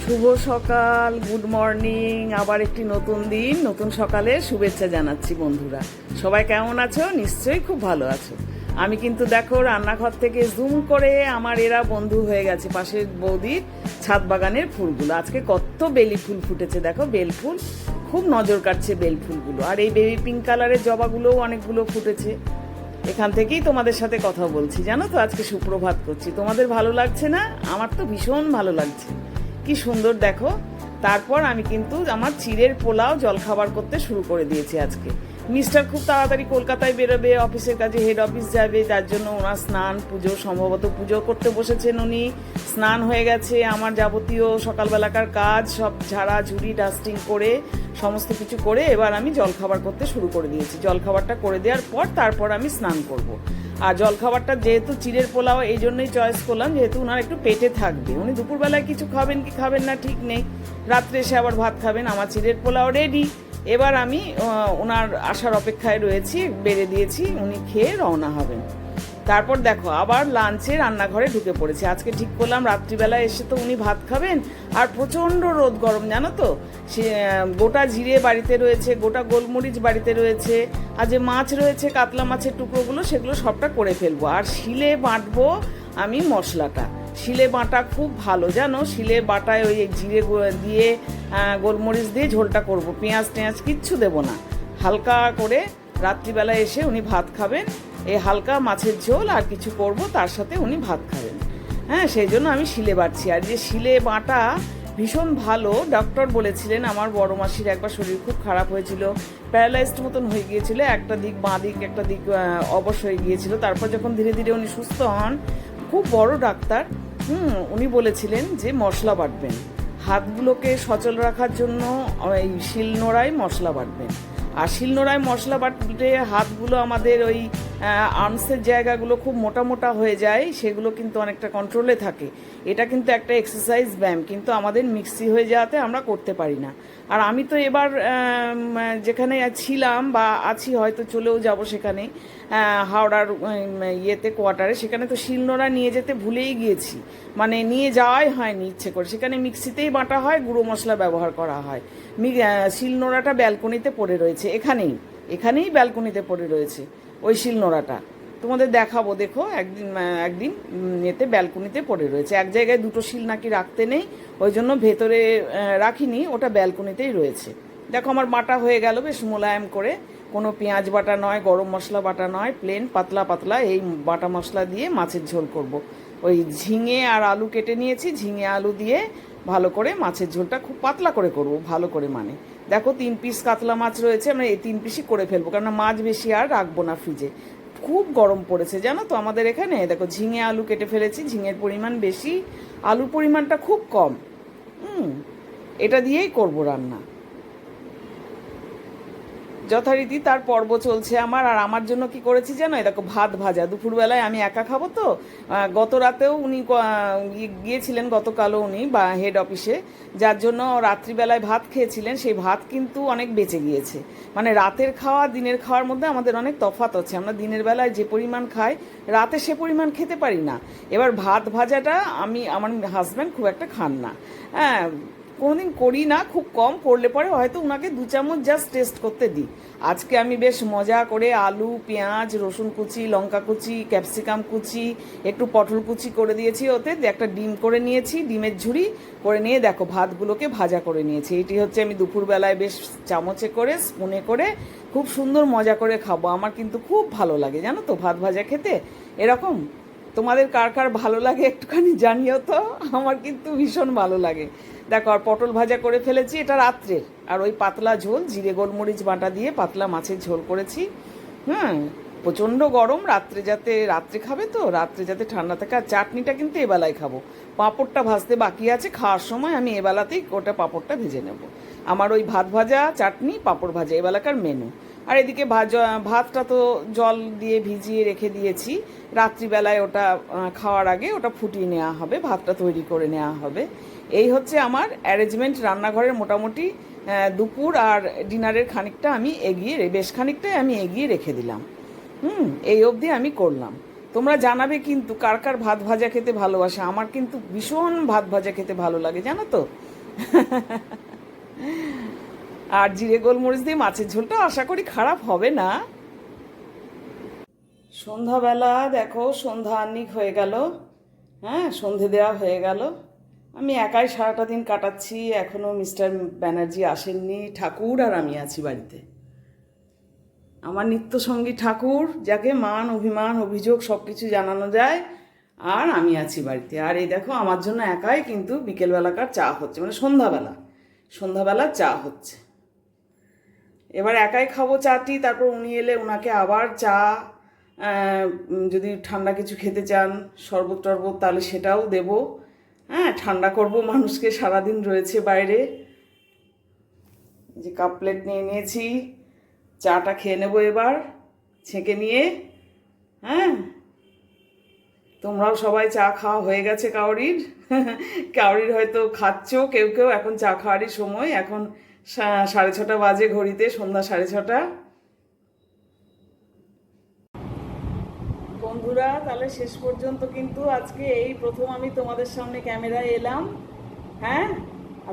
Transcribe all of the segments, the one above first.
শুভ সকাল, good morning. আবার একটি নতুন দিন, নতুন সকালে শুভেচ্ছা জানাচ্ছি বন্ধুরা। সবাই কেমন আছো? নিশ্চয়ই খুব ভালো আছো। আমি কিন্তু দেখো রান্নাঘর থেকে জুম করে আমার এরা বন্ধু হয়ে গেছে পাশের বৌদির ছাদ বাগানের ফুলগুলো। আজকে কত বেলি ফুল ফুটেছে দেখো, বেল ফুল খুব নজর কাটছে বেল ফুলগুলো। আর এই বেবি পিঙ্ক কালারের জবাগুলোও অনেকগুলো ফুটেছে। এখান থেকেই তোমাদের সাথে কথা বলছি, জানো তো। আজকে সুপ্রভাত করছি, তোমাদের ভালো লাগছে না? আমার তো ভীষণ ভালো লাগছে, কি সুন্দর দেখো। তারপর আমি কিন্তু আমার চিড়ের পোলাও জলখাবার করতে শুরু করে দিয়েছি আজকে। মিস্টার খুব তাড়াতাড়ি কলকাতায় বেরোবে, অফিসের কাজে হেড অফিস যাবে, যার জন্য ওনার স্নান পুজো, সম্ভবত পুজো করতে বসেছেন উনি। স্নান হয়ে গেছে, আমার যাবতীয় সকালবেলাকার কাজ সব ঝাড়া ঝুড়ি ডাস্টিং করে সমস্ত কিছু করে এবার আমি জলখাবার করতে শুরু করে দিয়েছি। জলখাবারটা করে দেওয়ার পর তারপর আমি স্নান করব। আর জলখাবারটা যেহেতু চিড়ের পোলাও এই জন্যই চয়েস করলাম, যেহেতু ওনার একটু পেটে থাকবে। উনি দুপুরবেলায় কিছু খাবেন কি খাবেন না ঠিক নেই, রাত্রে এসে আবার ভাত খাবেন। আমার চিড়ের পোলাও রেডি। এবার আমি ওনার আসার অপেক্ষায় রয়েছি, বেড়ে দিয়েছি, উনি খেয়ে রওনা হবেন। তারপর দেখো আবার লাঞ্চে রান্নাঘরে ঢুকে পড়েছে। আজকে ঠিক করলাম রাত্রিবেলায় এসে তো উনি ভাত খাবেন, আর প্রচণ্ড রোদ গরম জানো তো। সে গোটা জিরে বাড়িতে রয়েছে, গোটা গোলমরিচ বাড়িতে রয়েছে, আর যে মাছ রয়েছে কাতলা মাছের টুকরোগুলো সেগুলো সবটা করে ফেলবো। আর শিলে বাটবো আমি মশলাটা। শিলে বাটা খুব ভালো জানো, শিলে বাটায় ওই জিরে দিয়ে গোলমরিচ দিয়ে ঝোলটা করব, পেঁয়াজ টেঁয়াজ কিচ্ছু দেবো না। হালকা করে রাত্রিবেলা এসে উনি ভাত খাবেন, এই হালকা মাছের ঝোল আর কিছু করব, তার সাথে উনি ভাত খাবেন। হ্যাঁ, সেই জন্য আমি শিলে বাটছি। আর যে শিলে বাটা ভীষণ ভালো, ডক্টর বলেছিলেন। আমার বড় মাসির একবার শরীর খুব খারাপ হয়েছিল, প্যারালাইজড মতন হয়ে গিয়েছিল, একটা দিক বাঁ দিক একটা দিক অবশ হয়ে গিয়েছিল। তারপর যখন ধীরে ধীরে উনি সুস্থ হন, খুব বড় ডাক্তার, উনি বলেছিলেন যে মশলা বাটবেন, হাতগুলোকে সচল রাখার জন্য ওই শিলনোড়ায় মশলা বাটবেন। আর শিলনোড়ায় মশলা বাটলে হাতগুলো আমাদের ওই আর্মসের জায়গাগুলো খুব মোটা মোটা হয়ে যায়, সেগুলো কিন্তু অনেকটা কন্ট্রোলে থাকে। এটা কিন্তু একটা এক্সারসাইজ, ব্যায়াম, কিন্তু আমাদের মিক্সি হয়ে যাওয়াতে আমরা করতে পারি না। আর আমি তো এবার যেখানে ছিলাম বা আছি, হয়তো চলেও যাব সেখানে, হাওড়ার ইয়েতে কোয়ার্টারে, সেখানে তো শিলনোড়া নিয়ে যেতে ভুলেই গিয়েছি, মানে নিয়ে যাওয়াই হয়নি ইচ্ছে করে। সেখানে মিক্সিতেই বাটা হয়, গুঁড়ো মশলা ব্যবহার করা হয়। শিলনোড়াটা ব্যালকনিতে পড়ে রয়েছে, এখানেই ব্যালকনিতে পড়ে রয়েছে ওই শিলনোড়াটা। তোমাদের দেখাবো, দেখো একদিন এতে ব্যালকনিতে পড়ে রয়েছে। এক জায়গায় দুটো শিল নাকি রাখতে নেই, ওই জন্য ভেতরে রাখিনি, ওটা ব্যালকনিতেই রয়েছে। দেখো আমার বাটা হয়ে গেল বেশ মোলায়েম করে, কোনো পেঁয়াজ বাটা নয়, গরম মশলা বাটা নয়, প্লেন পাতলা পাতলা এই বাটা মশলা দিয়ে মাছের ঝোল করব। ওই ঝিঙে আর আলু কেটে নিয়েছি, ঝিঙে আলু দিয়ে ভালো করে মাছের ঝোলটা খুব পাতলা করে করব, ভালো করে। মানে দেখো 3 পিস কাতলা মাছ রয়েছে, আমরা এই 3 পিসই করে ফেলবো, কেননা মাছ বেশি আর রাখবো না ফ্রিজে। খুব গরম পড়েছে জানো তো আমাদের এখানে। দেখো ঝিঙে আলু কেটে ফেলেছি, ঝিঙের পরিমাণ বেশি, আলুর পরিমাণটা খুব কম। এটা দিয়েই করব রান্না যথারীতি। তার পর্ব চলছে আমার। আর আমার জন্য কি করেছি জানো, দেখো ভাত ভাজা। দুপুরবেলায় আমি একা খাবো তো, গত রাতেও উনি গিয়েছিলেন, গতকালও উনি বা হেড অফিসে, যার জন্য রাত্রিবেলায় ভাত খেয়েছিলেন। সেই ভাত কিন্তু অনেক বেঁচে গিয়েছে। মানে রাতের খাওয়া দিনের খাওয়ার মধ্যে আমাদের অনেক তফাৎ আছে। আমরা দিনের বেলায় যে পরিমাণ খাই, রাতে সে পরিমাণ খেতে পারি না। এবার ভাত ভাজাটা আমার হাজব্যান্ড খুব একটা খান না, হ্যাঁ, কোনোদিন করি না, খুব কম করলে পরে হয়তো ওনাকে 2 চামচ জাস্ট টেস্ট করতে দিই। আজকে আমি বেশ মজা করে আলু, পেঁয়াজ, রসুন কুচি, লঙ্কা কুচি, ক্যাপসিকাম কুচি, একটু পটল কুচি করে দিয়েছি, ওতে একটা ডিম করে নিয়েছি, ডিমের ঝুড়ি করে নিয়ে দেখো ভাতগুলোকে ভাজা করে নিয়েছি। এটি হচ্ছে আমি দুপুরবেলায় বেশ চামচে করে, স্পুনে করে খুব সুন্দর মজা করে খাবো। আমার কিন্তু খুব ভালো লাগে জানো তো ভাত ভাজা খেতে। এরকম তোমাদের কার কার ভালো লাগে একটুখানি জানিও তো, আমার কিন্তু ভীষণ ভালো লাগে। দেখো আর পটল ভাজা করে ফেলেছি, এটা রাত্রের। আর ওই পাতলা ঝোল, জিরে গোলমরিচ বাটা দিয়ে পাতলা মাছের ঝোল করেছি। প্রচণ্ড গরম, রাত্রে খাবে তো, রাত্রে যাতে ঠান্ডা থাকে। আর চাটনিটা কিন্তু এবেলায় খাবো, পাঁপড়টা ভাজতে বাকি আছে, খাওয়ার সময় আমি এবেলাতেই ওটা পাঁপড়টা ভেজে নেব। আমার ওই ভাত ভাজা, চাটনি, পাঁপড় ভাজা এবেলাকার মেনু। আর এদিকে ভাতটা তো জল দিয়ে ভিজিয়ে রেখে দিয়েছি, রাত্রিবেলায় ওটা খাওয়ার আগে ওটা ফুটিয়ে নেওয়া হবে, ভাতটা তৈরি করে নেওয়া হবে। এই হচ্ছে আমার অ্যারেঞ্জমেন্ট রান্নাঘরের মোটামুটি। দুপুর আর ডিনারের খানিকটা আমি বেশ খানিকটাই আমি এগিয়ে রেখে দিলাম। এই অবধি আমি করলাম। তোমরা জানাবে কিন্তু কার কার ভাত ভাজা খেতে ভালোবাসে। আমার কিন্তু ভীষণ ভাত ভাজা খেতে ভালো লাগে জানো তো। আর জিরে গোলমরিচ দিয়ে মাছের ঝোলটা আশা করি খারাপ হবে না। সন্ধ্যাবেলা দেখো, সন্ধ্যা আহ্নিক হয়ে গেল। হ্যাঁ, সন্ধে দেওয়া হয়ে গেল। আমি একাই সারাটা দিন কাটাচ্ছি, এখনও মিস্টার ব্যানার্জি আসেননি। ঠাকুর আর আমি আছি বাড়িতে। আমার নিত্যসঙ্গী ঠাকুর, যাকে মান অভিমান অভিযোগ সব কিছু জানানো যায়, আর আমি আছি বাড়িতে। আর এই দেখো, আমার জন্য একাই কিন্তু বিকেলবেলাকার চা হচ্ছে, মানে সন্ধ্যাবেলা চা হচ্ছে। এবার একাই খাবো চাটি, তারপর উনি এলে ওনাকে আবার চা, যদি ঠান্ডা কিছু খেতে চান, শরবত টরবত, তাহলে সেটাও দেব। হ্যাঁ, ঠান্ডা করব মানুষকে, সারাদিন রয়েছে বাইরে। যে কাপ প্লেট নিয়ে নিয়েছি, চাটা খেয়ে নেবো এবার ছেঁকে নিয়ে। হ্যাঁ, তোমরাও সবাই চা খাওয়া হয়ে গেছে কাউরির। কাউরির হয়তো খাচ্ছ, কেউ কেউ এখন চা খাওয়ারই সময়। এখন 6:30 বাজে ঘড়িতে, সন্ধ্যা 6:30। বন্ধুরা, তাহলে শেষ পর্যন্ত কিন্তু আজকে এই প্রথম আমি তোমাদের সামনে ক্যামেরায় এলাম। হ্যাঁ,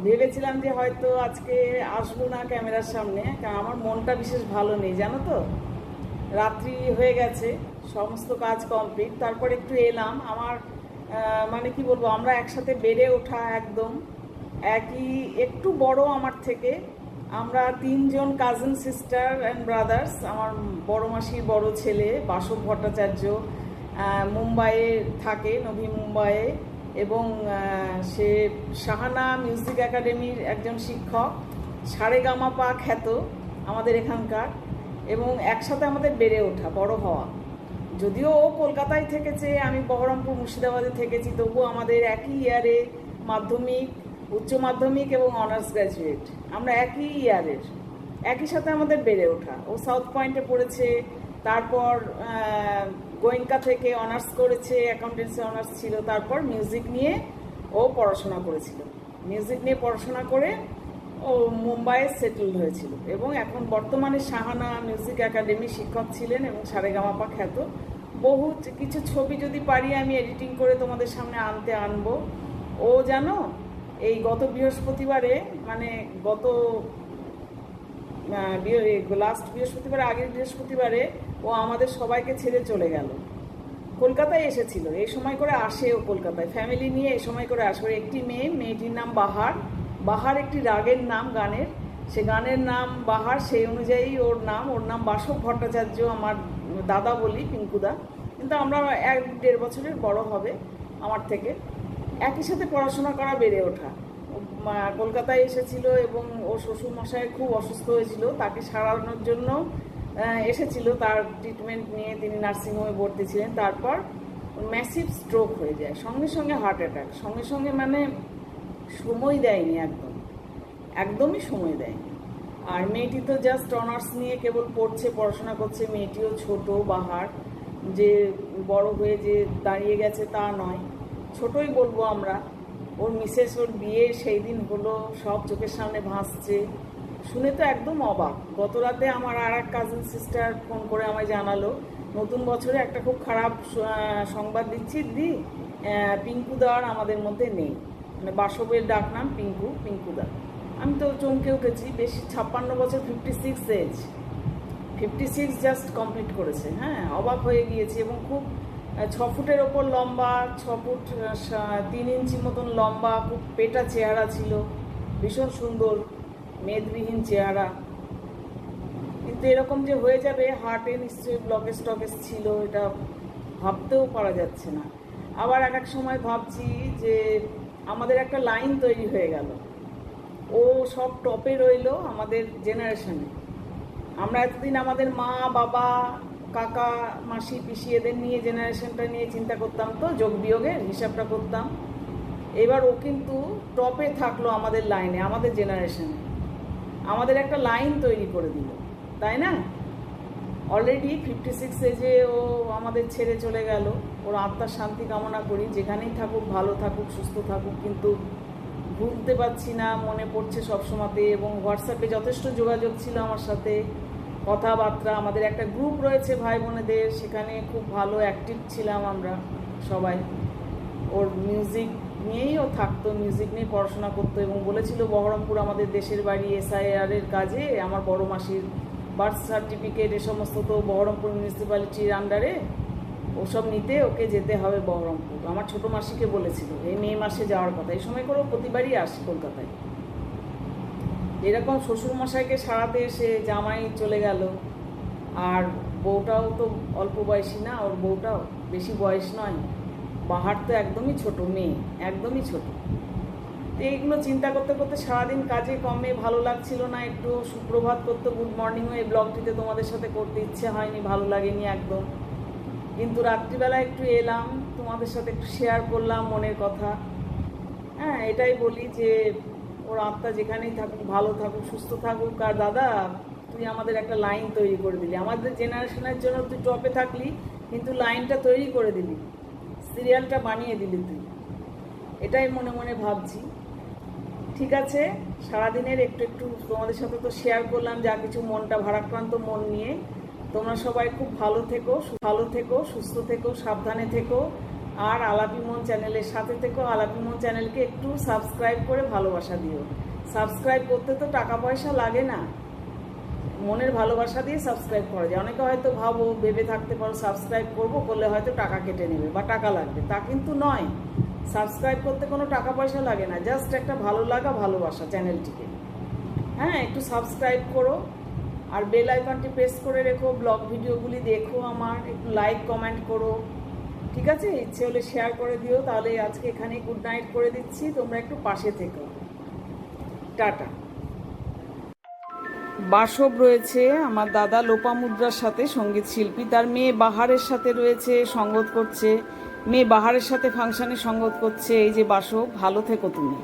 ভেবেছিলাম যে হয়তো আজকে আসবো না ক্যামেরার সামনে, কারণ আমার মনটা বিশেষ ভালো নেই, জানো তো। রাত্রি হয়ে গেছে, সমস্ত কাজ কমপ্লিট, তারপর একটু এলাম। আমার মানে কি বলবো, আমরা একসাথে বেড়ে ওঠা, একদম একই, একটু বড় আমার থেকে। আমরা 3 জন কাজিন সিস্টার অ্যান্ড ব্রাদার্স। আমার বড় মাসির বড় ছেলে বাসব ভট্টাচার্য মুম্বাইয়ে থাকে, নভি মুম্বাইয়ে, এবং সে শাহানা মিউজিক একাডেমির একজন শিক্ষক, সারেগামাপা খ্যাত আমাদের এখানকার। এবং একসাথে আমাদের বেড়ে ওঠা, বড় হওয়া। যদিও ও কলকাতায় থেকেছে, আমি বহরমপুর মুর্শিদাবাদে থেকেছি, তবুও আমাদের একই ইয়ারে মাধ্যমিক, উচ্চ মাধ্যমিক এবং অনার্স গ্র্যাজুয়েট। আমরা একই ইয়ারের, একই সাথে আমাদের বেড়ে ওঠা। ও সাউথ পয়েন্টে পড়েছে, তারপর গোয়েঙ্কা থেকে অনার্স করেছে, অ্যাকাউন্টেন্সি অনার্স ছিল। তারপর মিউজিক নিয়ে ও পড়াশোনা করেছিল। মিউজিক নিয়ে পড়াশোনা করে ও মুম্বাইয়ে সেটেলড হয়েছিল, এবং এখন বর্তমানে শাহানা মিউজিক একাডেমি শিক্ষক ছিলেন এবং সারেগামাপা খ্যাত। বহু কিছু ছবি যদি পারি আমি এডিটিং করে তোমাদের সামনে আনবো। ও জানো, এই গত বৃহস্পতিবারে, মানে গত লাস্ট বৃহস্পতিবার, আগের বৃহস্পতিবারে ও আমাদের সবাইকে ছেড়ে চলে গেল। কলকাতায় এসেছিল, এই সময় করে আসে ও কলকাতায় ফ্যামিলি নিয়ে, এই সময় করে আসে। ওর একটি মেয়েটির নাম বাহার। বাহার একটি রাগের নাম, গানের, সে গানের নাম বাহার, সেই অনুযায়ী ওর নাম বাসব ভট্টাচার্য। আমার দাদা বলি, পিঙ্কুদা, কিন্তু আমরা 1-1.5 বছরের বড় হবে আমার থেকে। একই সাথে পড়াশোনা করা, বেড়ে ওঠা। কলকাতায় এসেছিল এবং ও শ্বশুরমশাই খুব অসুস্থ হয়েছিল, তাকে সারানোর জন্য এসেছিল। তার ট্রিটমেন্ট নিয়ে তিনি নার্সিংহোমে ভর্তি ছিলেন। তারপর ম্যাসিভ স্ট্রোক হয়ে যায়, সঙ্গে সঙ্গে হার্ট অ্যাটাক, সঙ্গে সঙ্গে, মানে সময় দেয়নি, একদমই সময় দেয়নি। আর মেয়েটি তো জাস্ট অনার্স নিয়ে কেবল পড়ছে, পড়াশোনা করছে। মেয়েটিও ছোট, বাহার, যে বড় হয়ে যে দাঁড়িয়ে গেছে তা নয়, ছোটই বলবো আমরা। ওর মিসেস, ওর বিয়ে সেই দিন হলো, সব চোখের সামনে ভাসছে, শুনে তো একদম অবাক। গত রাতে আমার আর এক কাজিন সিস্টার ফোন করে আমায় জানালো, নতুন বছরে একটা খুব খারাপ সংবাদ দিচ্ছি দিদি, পিঙ্কুদার আমাদের মধ্যে নেই। মানে বাসবের ডাক নাম পিঙ্কুদা। আমি তো চমকে উঠেছি। বেশি 56 বছর, 56 এজ, 56 জাস্ট কমপ্লিট করেছে। হ্যাঁ, অবাক হয়ে গিয়েছি। এবং খুব 6 ফুটের ওপর লম্বা, 6 ফুট 3 ইঞ্চি মতন লম্বা, খুব পেটা চেহারা ছিল, ভীষণ সুন্দর মেদবিহীন চেহারা। কিন্তু এরকম যে হয়ে যাবে, হার্টে নিশ্চয়ই ব্লকেজ টকেজ ছিল, এটা ভাবতেও পারা যাচ্ছে না। আবার এক সময় ভাবছি যে আমাদের একটা লাইন তৈরি হয়ে গেল, ও সব টপে রইলো আমাদের জেনারেশনে। আমরা এতদিন আমাদের মা, বাবা, কাকা, মাসি, পিসি, এদের নিয়ে, জেনারেশনটা নিয়ে চিন্তা করতাম, তো যোগ বিয়োগের হিসাবটা করতাম। এবার ও কিন্তু টপে থাকলো আমাদের লাইনে, আমাদের জেনারেশনে। আমাদের একটা লাইন তৈরি করে দিল, তাই না? অলরেডি 56 এজে ও আমাদের ছেড়ে চলে গেল। ওর আত্মার শান্তি কামনা করি, যেখানেই থাকুক ভালো থাকুক, সুস্থ থাকুক। কিন্তু ভুলতে পারছি না, মনে পড়ছে সবসময়তে। এবং হোয়াটসঅ্যাপে যথেষ্ট যোগাযোগ ছিল আমার সাথে, কথাবার্তা। আমাদের একটা গ্রুপ রয়েছে ভাই বোনেদের, সেখানে খুব ভালো অ্যাক্টিভ ছিলাম আমরা সবাই। ওর মিউজিক নিয়েই ও থাকতো, মিউজিক নিয়ে পড়াশোনা করতো এবং বলেছিল বহরমপুর আমাদের দেশের বাড়ি, SIR এর কাজে আমার বড় মাসির বার্থ সার্টিফিকেট এ সমস্ত তো বহরমপুর মিউনিসিপ্যালিটির আন্ডারে, ওসব নিতে ওকে যেতে হবে বহরমপুর। আমার ছোট মাসিকে বলেছিল এই মে মাসে যাওয়ার কথা। এই সময় করেও প্রতিবারই আসি কলকাতায়। এরকম শ্বশুরমশাইকে সারাতে এসে জামাই চলে গেল, আর বউটাও তো অল্প বয়সী না, ওর বউটাও বেশি বয়স নয়, বাহার তো একদমই ছোট মেয়ে, একদমই ছোট। তো এইগুলো চিন্তা করতে করতে সারাদিন কাজে কমে ভালো লাগছিল না, একটু সুপ্রভাত করতে গুড মর্নিংও এই ব্লগটিতে তোমাদের সাথে করতে ইচ্ছে হয়নি, ভালো লাগেনি একদম। কিন্তু রাত্রিবেলা একটু এলাম, তোমাদের সাথে একটু শেয়ার করলাম মনের কথা। হ্যাঁ, এটাই বলি যে ওর আত্মা যেখানেই থাকুক, ভালো থাকুক, সুস্থ থাকুক। আর দাদা, তুই আমাদের একটা লাইন তৈরি করে দিলি, আমাদের জেনারেশনের জন্য তুই টপে থাকলি, কিন্তু লাইনটা তৈরি করে দিলি, সিরিয়ালটা বানিয়ে দিলি তুই। এটাই মনে মনে ভাবছি। ঠিক আছে, সারাদিনের একটু একটু তোমাদের সাথে তো শেয়ার করলাম যা কিছু, মনটা ভারাক্রান্ত মন নিয়ে। তোমরা সবাই খুব ভালো থেকো, সুস্থ থেকো, সাবধানে থেকো। আর আলাপি মন চ্যানেলের সাথে থেকো। আলাপি মন চ্যানেলকে একটু সাবস্ক্রাইব করে ভালোবাসা দিও। সাবস্ক্রাইব করতে তো টাকা পয়সা লাগে না, মনের ভালোবাসা দিয়ে সাবস্ক্রাইব করা যায়। অনেকে হয়তো ভেবে থাকতে পারো সাবস্ক্রাইব করলে হয়তো টাকা কেটে নেবে বা টাকা লাগবে, তা কিন্তু নয়। সাবস্ক্রাইব করতে কোনো টাকা পয়সা লাগে না, জাস্ট একটা ভালো লাগা, ভালোবাসা চ্যানেলটিকে। হ্যাঁ, একটু সাবস্ক্রাইব করো আর বেল আইকনটি প্রেস করে রেখো। ব্লগ ভিডিওগুলি দেখো আমার, একটু লাইক কমেন্ট করো। ঠিক আছে, ইচ্ছে হলে শেয়ার করে দিও। তাহলে আজকে এখানেই গুড নাইট করে দিচ্ছি, তোমরা একটু পাশে থেকো। টাটা। বাসব রয়েছে আমার দাদা লোপামুদ্রার সাথে, সঙ্গীত শিল্পী, তার মেয়ে বাহারের সাথে রয়েছে, সঙ্গত করছে। মেয়ে বাহারের সাথে ফাংশনে সঙ্গত করছে। এই যে বাসব, ভালো থেকো তুমি।